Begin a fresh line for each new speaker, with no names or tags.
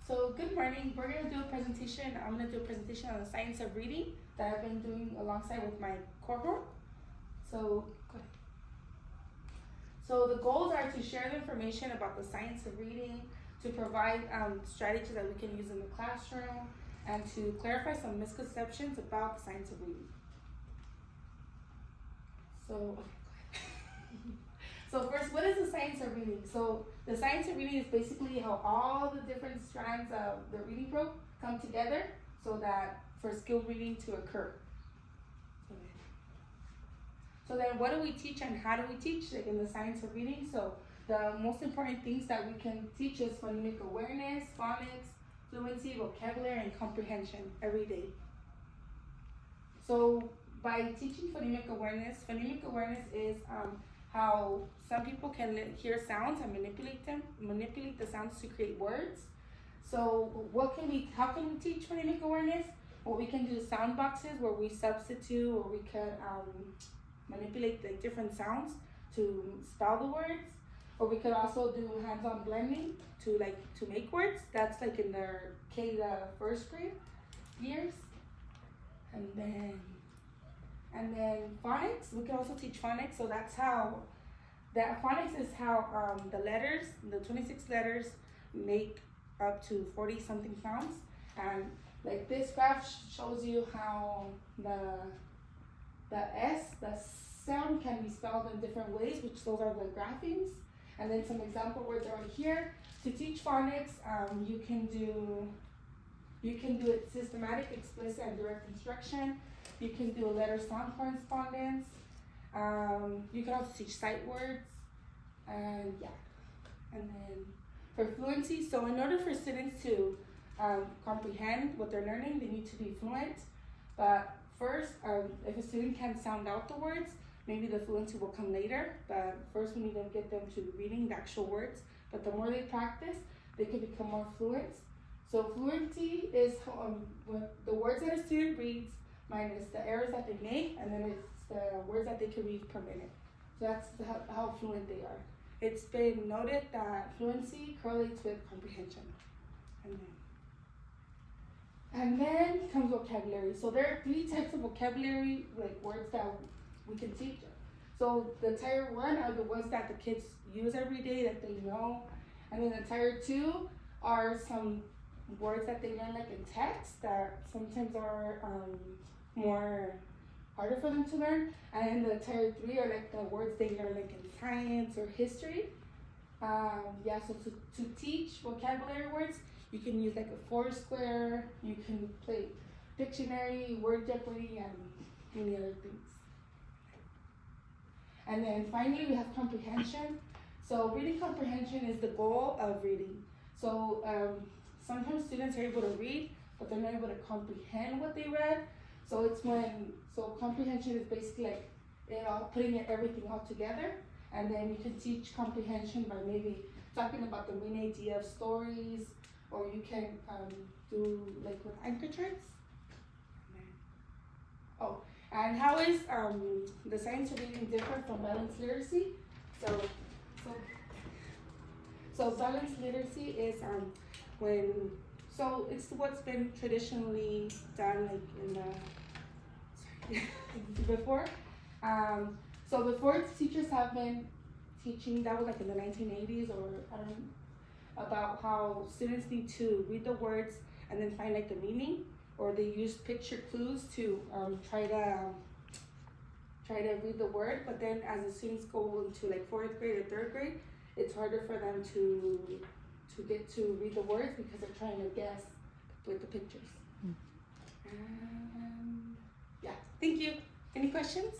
So good morning. We're gonna do a presentation. I'm gonna do a presentation on the science of reading that I've been doing alongside with my cohort. So go ahead. So the goals are to share the information about the science of reading, to provide strategies that we can use in the classroom, and to clarify some misconceptions about the science of reading. So, okay, go ahead. So first, what is the science of reading? So the science of reading is basically how all the different strands of the reading probe come together so that for skilled reading to occur. So then what do we teach and how do we teach like in the science of reading? So the most important things that we can teach is phonemic awareness, phonics, fluency, vocabulary, and comprehension every day. So by teaching phonemic awareness is how some people can hear sounds and manipulate the sounds to create words. So how can we teach phonemic awareness? Well, we can do sound boxes where we substitute, or we can manipulate like different sounds to spell the words, or we could also do hands-on blending to make words. That's like in their K to first grade years. And then phonics, we can also teach phonics. So phonics is how the letters, the 26 letters, make up to 40 something sounds. And like this graph shows you how the sound can be spelled in different ways, which those are the graphemes. And then some example words are right here. To teach phonics, you can do it systematic, explicit, and direct instruction. You can do a letter-sound correspondence. You can also teach sight words, and yeah. And then for fluency, so in order for students to comprehend what they're learning, they need to be fluent. But first, if a student can sound out the words, maybe the fluency will come later. But first, we need to get them to reading the actual words. But the more they practice, they can become more fluent. So fluency is the words that a student reads minus the errors that they make, and then it's the words that they can read per minute. So that's how fluent they are. It's been noted that fluency correlates with comprehension. And then comes vocabulary. So there are 3 types of vocabulary, like words that we can teach. So the tier 1 are the ones that the kids use every day that they know. And then the tier 2 are some words that they learn like in text that sometimes are more harder for them to learn. And then the tier 3 are like the words they learn like in science or history. So to teach vocabulary words, you can use like a Foursquare, you can play Dictionary, Word Jeopardy, and many other things. And then finally we have comprehension. So reading comprehension is the goal of reading. So sometimes students are able to read, but they're not able to comprehend what they read. So comprehension is basically like putting everything all together. And then you can teach comprehension by maybe talking about the main idea of stories, or you can do like with anchor charts. Oh, and how is the science of reading different from balanced literacy? So balanced literacy is it's what's been traditionally done like before. So before, teachers have been teaching, that was like in the 1980s, or I don't know, about how students need to read the words and then find like the meaning, or they use picture clues to try to read the word. But then as the students go into like 4th grade or 3rd grade, it's harder for them to get to read the words because they're trying to guess with the pictures. Yeah, thank you. Any questions?